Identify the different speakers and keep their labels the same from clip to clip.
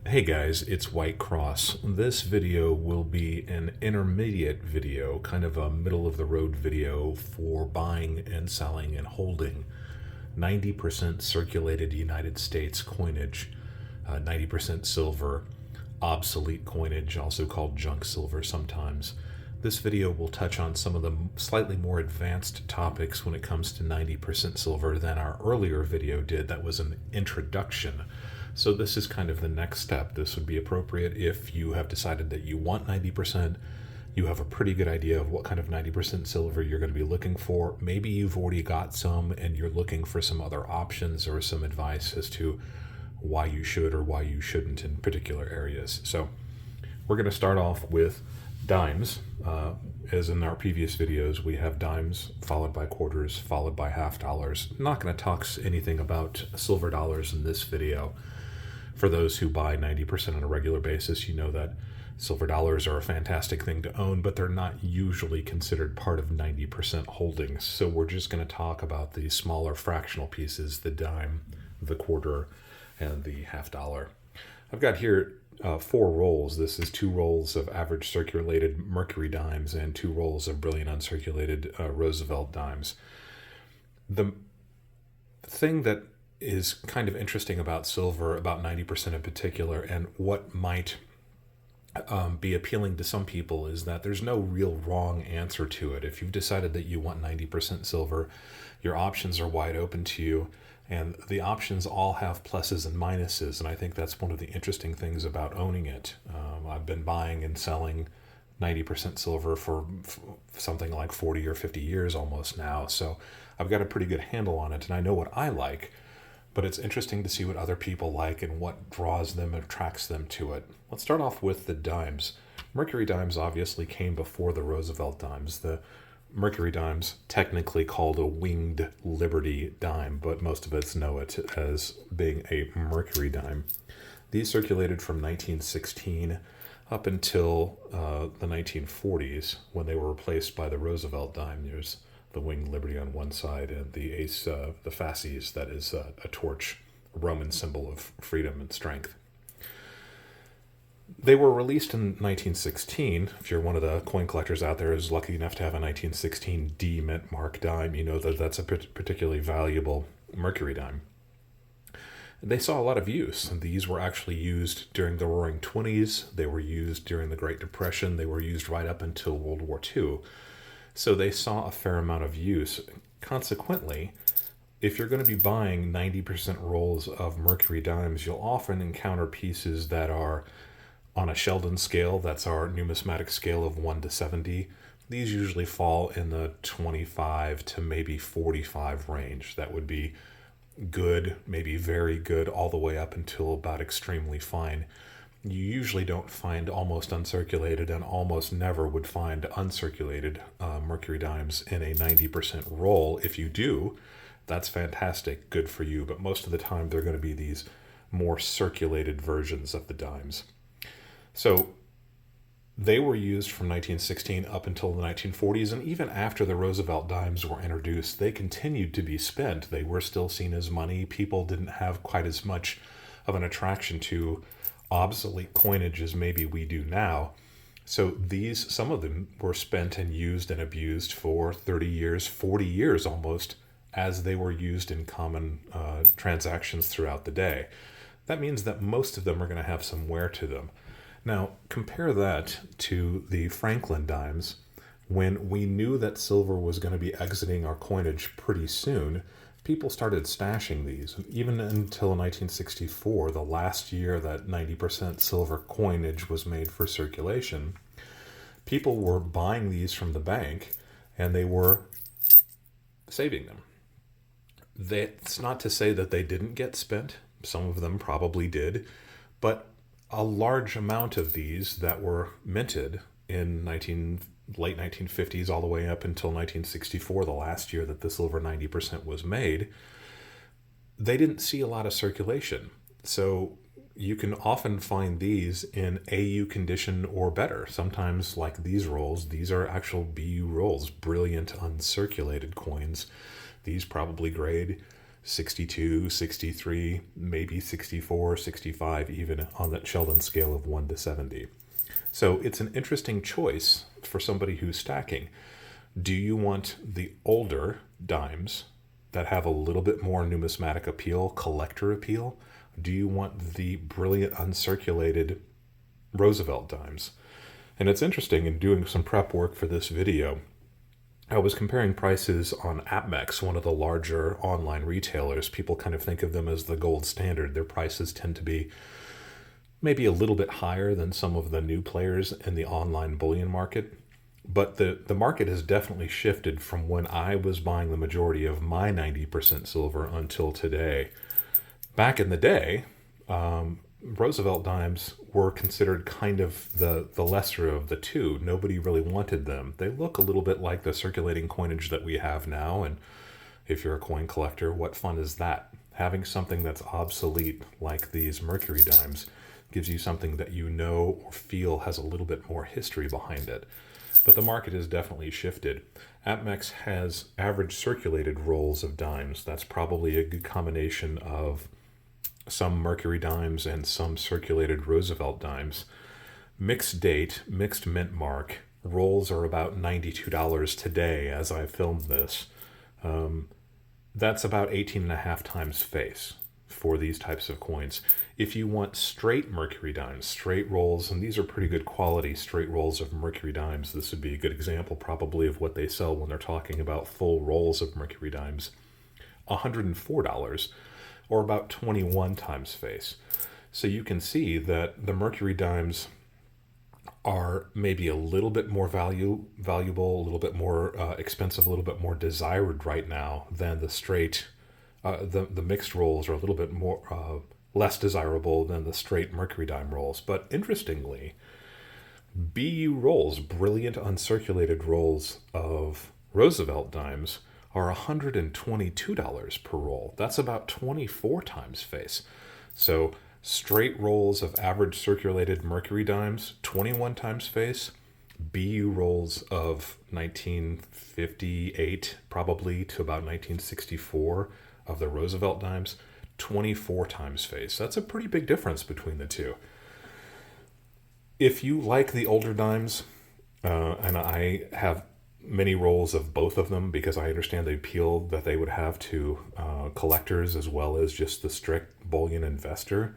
Speaker 1: Hey guys, it's White Cross. This video will be an intermediate video, kind of a middle of the road video for buying and selling and holding 90% circulated United States coinage, 90% silver, obsolete coinage, also called junk silver sometimes. This video will touch on some of the slightly more advanced topics when it comes to 90% silver than our earlier video did. That was an introduction. So this is kind of the next step. This would be appropriate if you have decided that you want 90%. You have a pretty good idea of what kind of 90% silver you're going to be looking for. Maybe you've already got some and you're looking for some other options or some advice as to why you should or why you shouldn't in particular areas. So we're going to start off with dimes. As in our previous videos, we have dimes followed by quarters, followed by half dollars. I'm not going to talk anything about silver dollars in this video. For those who buy 90% on a regular basis, you know that silver dollars are a fantastic thing to own, but they're not usually considered part of 90% holdings. So we're just going to talk about the smaller fractional pieces, the dime, the quarter, and the half dollar. I've got here 4 rolls. This is 2 rolls of average circulated Mercury dimes and 2 rolls of brilliant uncirculated Roosevelt dimes. The thing that is kind of interesting about silver, about 90% in particular, and what might be appealing to some people is that there's no real wrong answer to it. If you've decided that you want 90% silver, your options are wide open to you, and the options all have pluses and minuses, and I think that's one of the interesting things about owning it. I've been buying and selling 90% silver for something like 40 or 50 years almost now, so I've got a pretty good handle on it, and I know what I like. But it's interesting to see what other people like and what draws them, attracts them to it. Let's start off with the dimes. Mercury dimes obviously came before the Roosevelt dimes. The Mercury dimes, technically called a winged Liberty dime, but most of us know it as being a Mercury dime. These circulated from 1916 up until the 1940s, when they were replaced by the Roosevelt dime. There's the winged Liberty on one side and the ace, the fasces, that is a torch, a Roman symbol of freedom and strength. They were released in 1916. If you're one of the coin collectors out there who's lucky enough to have a 1916 D mint mark dime, you know that that's a particularly valuable Mercury dime. They saw a lot of use, and these were actually used during the Roaring Twenties. They were used during the Great Depression. They were used right up until World War II. So they saw a fair amount of use. Consequently, if you're going to be buying 90% rolls of Mercury dimes, you'll often encounter pieces that are on a Sheldon scale. That's our numismatic scale of 1 to 70. These usually fall in the 25 to maybe 45 range. That would be good, maybe very good, all the way up until about extremely fine. You usually don't find almost uncirculated, and almost never would find uncirculated Mercury dimes in a 90% roll. If you do, that's fantastic, good for you, but most of the time they're going to be these more circulated versions of the dimes. So they were used from 1916 up until the 1940s, and even after the Roosevelt dimes were introduced, they continued to be spent. They were still seen as money. People didn't have quite as much of an attraction to obsolete coinage as maybe we do now. So some of them were spent and used and abused for 30 years, 40 years almost, as they were used in common transactions throughout the day. That means that most of them are going to have some wear to them. Now, compare that to the Franklin dimes. When we knew that silver was going to be exiting our coinage pretty soon, people started stashing these. Even until 1964, the last year that 90% silver coinage was made for circulation, people were buying these from the bank and they were saving them. That's not to say that they didn't get spent. Some of them probably did, but a large amount of these that were minted in late 1950s all the way up until 1964, the last year that the silver 90% was made, they didn't see a lot of circulation. So you can often find these in AU condition or better. Sometimes, like these rolls, these are actual BU rolls, brilliant uncirculated coins. These probably grade 62, 63, maybe 64, 65, even on that Sheldon scale of 1 to 70. So it's an interesting choice for somebody who's stacking. Do you want the older dimes that have a little bit more numismatic appeal, collector appeal? Do you want the brilliant uncirculated Roosevelt dimes? And it's interesting, in doing some prep work for this video, I was comparing prices on AppMex, one of the larger online retailers. People kind of think of them as the gold standard. Their prices tend to be maybe a little bit higher than some of the new players in the online bullion market. But the market has definitely shifted from when I was buying the majority of my 90% silver until today. Back in the day, Roosevelt dimes were considered kind of the lesser of the two. Nobody really wanted them. They look a little bit like the circulating coinage that we have now, and if you're a coin collector, what fun is that? Having something that's obsolete like these mercury dimes gives you something that you know or feel has a little bit more history behind it. But the market has definitely shifted. AppMex has average circulated rolls of dimes. That's probably a good combination of some mercury dimes and some circulated Roosevelt dimes. Mixed date, mixed mint mark, rolls are about $92 today as I filmed this. That's about 18.5 times face for these types of coins. If you want straight mercury dimes, straight rolls, and these are pretty good quality straight rolls of mercury dimes, this would be a good example probably of what they sell when they're talking about full rolls of mercury dimes, $104, or about 21 times face. So you can see that the mercury dimes are maybe a little bit more valuable, a little bit more expensive, a little bit more desired right now than the straight. The mixed rolls are a little bit more less desirable than the straight mercury dime rolls. But interestingly, BU rolls, brilliant uncirculated rolls of Roosevelt dimes, are $122 per roll. That's about 24 times face. So straight rolls of average circulated mercury dimes, 21 times face. BU rolls of 1958 probably to about 1964 of the Roosevelt dimes, 24 times face. That's a pretty big difference between the two. If you like the older dimes, and I have many rolls of both of them because I understand the appeal that they would have to collectors as well as just the strict bullion investor,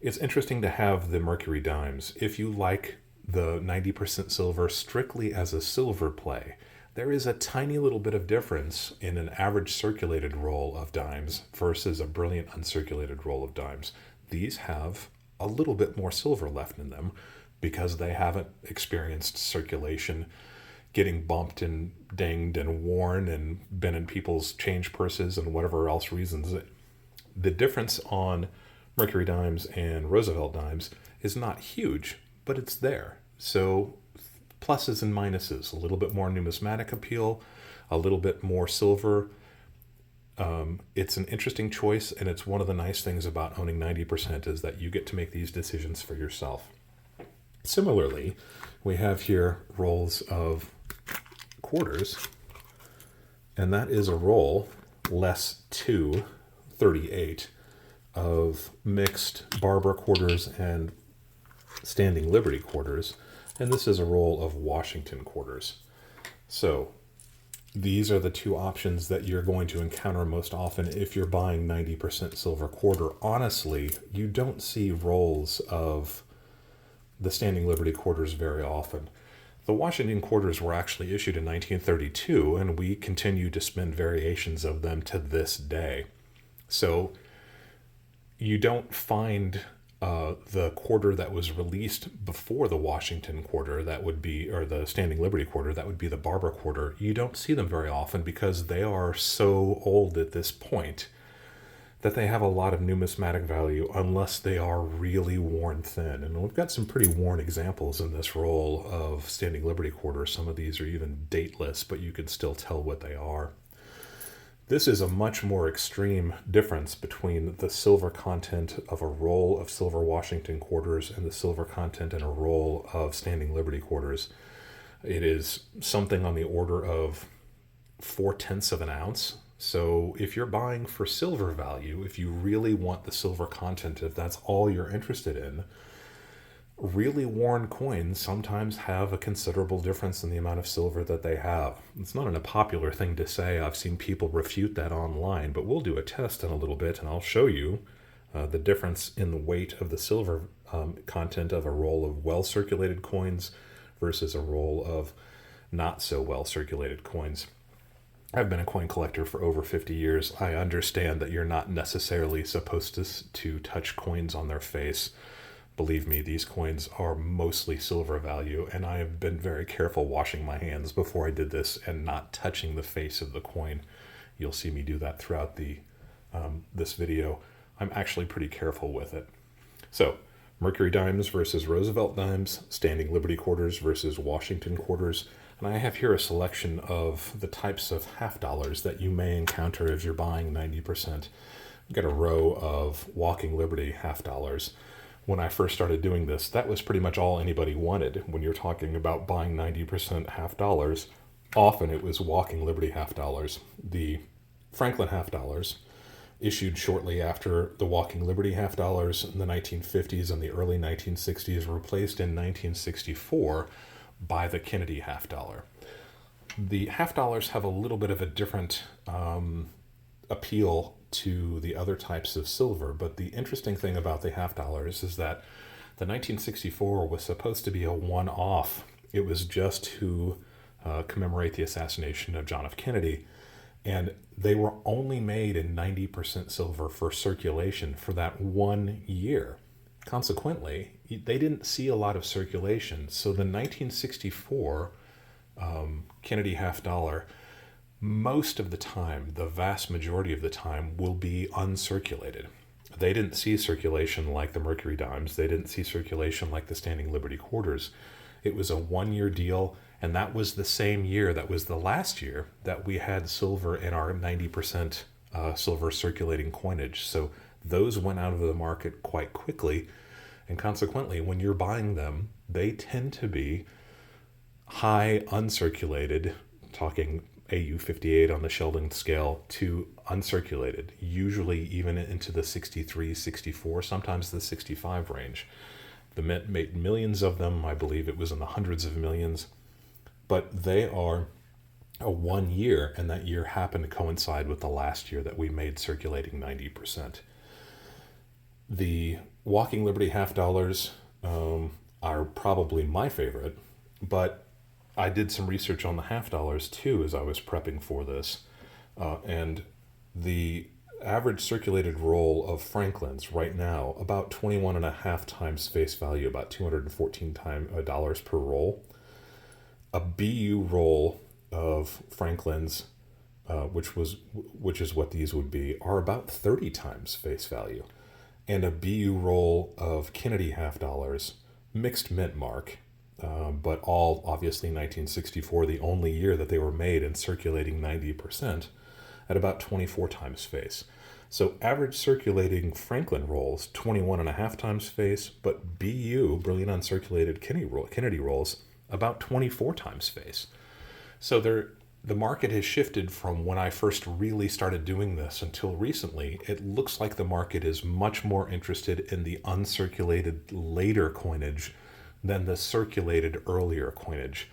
Speaker 1: it's interesting to have the mercury dimes. If you like the 90% silver strictly as a silver play, there is a tiny little bit of difference in an average circulated roll of dimes versus a brilliant uncirculated roll of dimes. These have a little bit more silver left in them because they haven't experienced circulation, getting bumped and dinged and worn and been in people's change purses and whatever else reasons. The difference on mercury dimes and Roosevelt dimes is not huge, but it's there. So pluses and minuses, a little bit more numismatic appeal, a little bit more silver. It's an interesting choice, and it's one of the nice things about owning 90% is that you get to make these decisions for yourself. Similarly, we have here rolls of quarters, and that is a roll less 238 of mixed Barber quarters and Standing Liberty quarters, and this is a roll of Washington quarters. So these are the two options that you're going to encounter most often if you're buying 90% silver quarter. Honestly, you don't see rolls of the Standing Liberty quarters very often. The Washington quarters were actually issued in 1932, and we continue to spend variations of them to this day. So you don't find the quarter that was released before the Washington quarter, that would be, or the Standing Liberty quarter, that would be the Barber quarter. You don't see them very often because they are so old at this point that they have a lot of numismatic value unless they are really worn thin. And we've got some pretty worn examples in this roll of Standing Liberty quarters. Some of these are even dateless, but you can still tell what they are. This is a much more extreme difference between the silver content of a roll of silver Washington quarters and the silver content in a roll of Standing Liberty quarters. It is something on the order of 0.4 of an ounce. So if you're buying for silver value, if you really want the silver content, if that's all you're interested in, really worn coins sometimes have a considerable difference in the amount of silver that they have. It's not a popular thing to say. I've seen people refute that online, but we'll do a test in a little bit and I'll show you the difference in the weight of the silver content of a roll of well-circulated coins versus a roll of not so well-circulated coins. I've been a coin collector for over 50 years. I understand that you're not necessarily supposed to touch coins on their face. Believe me, these coins are mostly silver value, and I have been very careful washing my hands before I did this and not touching the face of the coin. You'll see me do that throughout this video. I'm actually pretty careful with it. So, Mercury dimes versus Roosevelt dimes, standing Liberty quarters versus Washington quarters, and I have here a selection of the types of half dollars that you may encounter if you're buying 90%. I've got a row of walking Liberty half dollars. When I first started doing this, that was pretty much all anybody wanted. When you're talking about buying 90% half dollars, often it was walking Liberty half dollars. The Franklin half dollars, issued shortly after the walking Liberty half dollars in the 1950s and the early 1960s, replaced in 1964 by the Kennedy half dollar. The half dollars have a little bit of a different appeal to the other types of silver, but the interesting thing about the half dollars is that the 1964 was supposed to be a one-off. It was just to commemorate the assassination of John F. Kennedy, and they were only made in 90% silver for circulation for that 1 year. Consequently, they didn't see a lot of circulation, so the 1964 Kennedy half dollar, most of the time, the vast majority of the time, will be uncirculated. They didn't see circulation like the Mercury dimes. They didn't see circulation like the standing Liberty quarters. It was a 1 year deal, and that was the same year, that was the last year that we had silver in our 90% silver circulating coinage. So those went out of the market quite quickly, and consequently, when you're buying them, they tend to be high uncirculated, talking AU58 on the Sheldon scale, to uncirculated, usually even into the 63, 64, sometimes the 65 range. The Mint made millions of them. I believe it was in the hundreds of millions. But they are a 1 year, and that year happened to coincide with the last year that we made circulating 90%. The walking Liberty half dollars are probably my favorite, but I did some research on the half dollars too as I was prepping for this, and the average circulated roll of Franklin's right now, about 21 and a half times face value, about $214 per roll. A BU roll of Franklin's, which is what these would be, are about 30 times face value. And a BU roll of Kennedy half dollars, mixed mint mark, but all obviously 1964, the only year that they were made and circulating 90%, at about 24 times face. So average circulating Franklin rolls, 21 and a half times face, but BU, brilliant uncirculated Kennedy rolls, about 24 times face. So the market has shifted from when I first really started doing this until recently. It looks like the market is much more interested in the uncirculated later coinage than the circulated earlier coinage.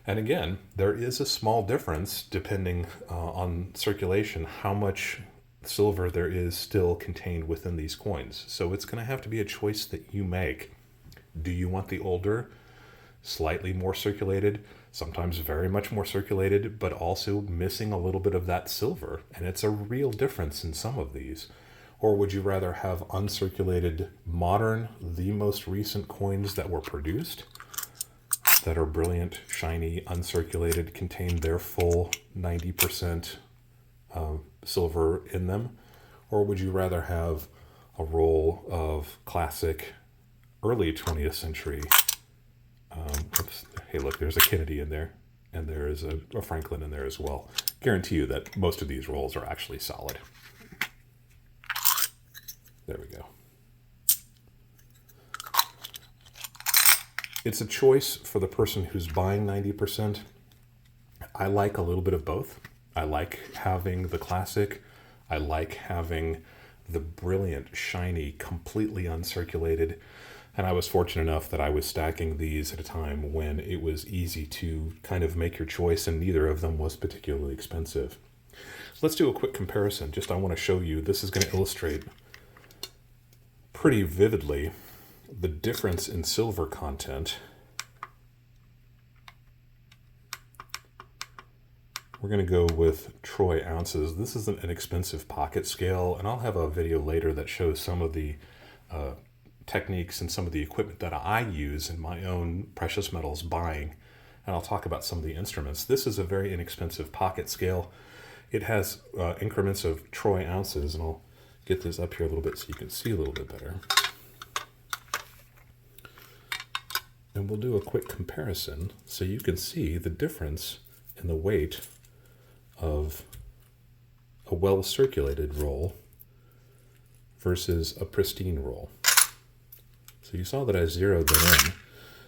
Speaker 1: And again, there is a small difference depending on circulation, how much silver there is still contained within these coins. So it's going to have to be a choice that you make. Do you want the older, slightly more circulated, sometimes very much more circulated, but also missing a little bit of that silver? And it's a real difference in some of these. Or would you rather have uncirculated, modern, the most recent coins that were produced, that are brilliant, shiny, uncirculated, contain their full 90% silver in them? Or would you rather have a roll of classic early 20th century, hey look, there's a Kennedy in there, and there is a Franklin in there as well. Guarantee you that most of these rolls are actually solid. There we go. It's a choice for the person who's buying 90%. I like a little bit of both. I like having the classic. I like having the brilliant, shiny, completely uncirculated. And I was fortunate enough that I was stacking these at a time when it was easy to kind of make your choice, and neither of them was particularly expensive. Let's do a quick comparison. Just I want to show you, this is going to illustrate pretty vividly the difference in silver content. We're going to go with troy ounces. This is an inexpensive pocket scale, and I'll have a video later that shows some of the techniques and some of the equipment that I use in my own precious metals buying, and I'll talk about some of the instruments. This is a very inexpensive pocket scale. It has increments of troy ounces, and I'll get this up here a little bit so you can see a little bit better. And we'll do a quick comparison so you can see the difference in the weight of a well-circulated roll versus a pristine roll. So you saw that I zeroed them in.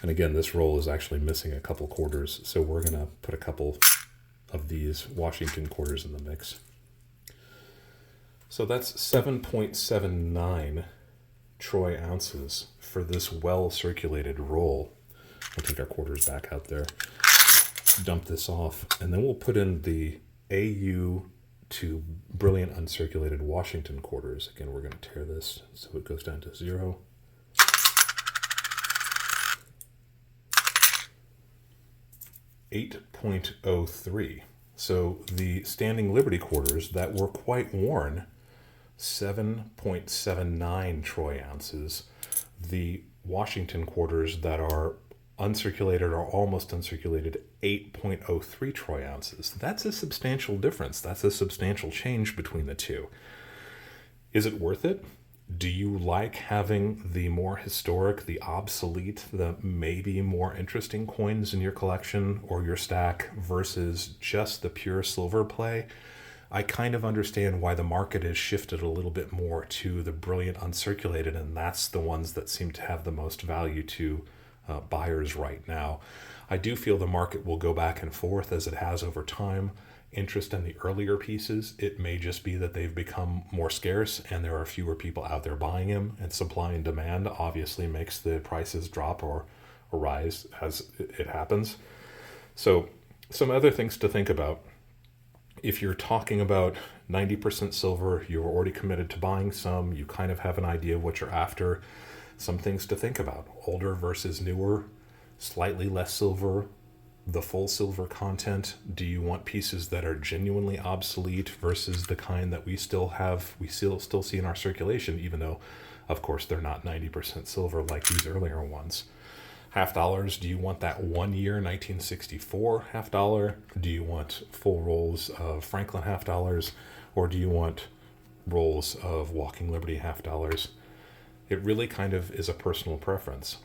Speaker 1: And again, this roll is actually missing a couple quarters, so we're going to put a couple of these Washington quarters in the mix. So that's 7.79 troy ounces for this well-circulated roll. We'll take our quarters back out there, dump this off, and then we'll put in the AU to brilliant uncirculated Washington quarters. Again, we're going to tear this so it goes down to 0. .03. So the standing Liberty quarters that were quite worn, 7.79 troy ounces. The Washington quarters that are uncirculated or almost uncirculated, 8.03 troy ounces. That's a substantial difference. That's a substantial change between the two. Is it worth it? Do you like having the more historic, the obsolete, the maybe more interesting coins in your collection or your stack versus just the pure silver play? I kind of understand why the market has shifted a little bit more to the brilliant uncirculated, and that's the ones that seem to have the most value to buyers right now. I do feel the market will go back and forth as it has over time. Interest in the earlier pieces, it may just be that they've become more scarce and there are fewer people out there buying them, and supply and demand obviously makes the prices drop or rise as it happens. So some other things to think about. If you're talking about 90% silver, you're already committed to buying some, you kind of have an idea of what you're after. Some things to think about: older versus newer, slightly less silver, the full silver content. Do you want pieces that are genuinely obsolete versus the kind that we still see in our circulation, even though, of course, they're not 90% silver like these earlier ones? Half dollars, do you want that 1 year 1964 half dollar? Do you want full rolls of Franklin half dollars? Or do you want rolls of Walking Liberty half dollars? It really kind of is a personal preference.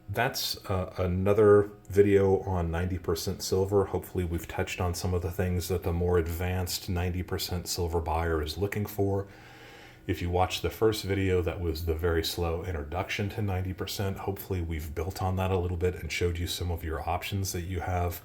Speaker 1: That's another video on 90% silver. Hopefully we've touched on some of the things that the more advanced 90% silver buyer is looking for. If you watched the first video, that was the very slow introduction to 90%. Hopefully we've built on that a little bit and showed you some of your options that you have.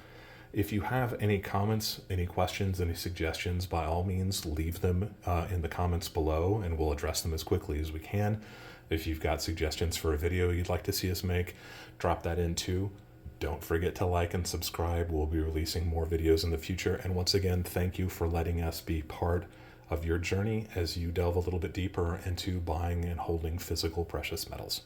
Speaker 1: If you have any comments, any questions, any suggestions, by all means, leave them in the comments below and we'll address them as quickly as we can. If you've got suggestions for a video you'd like to see us make, drop that in too. Don't forget to like and subscribe. We'll be releasing more videos in the future. And once again, thank you for letting us be part of your journey as you delve a little bit deeper into buying and holding physical precious metals.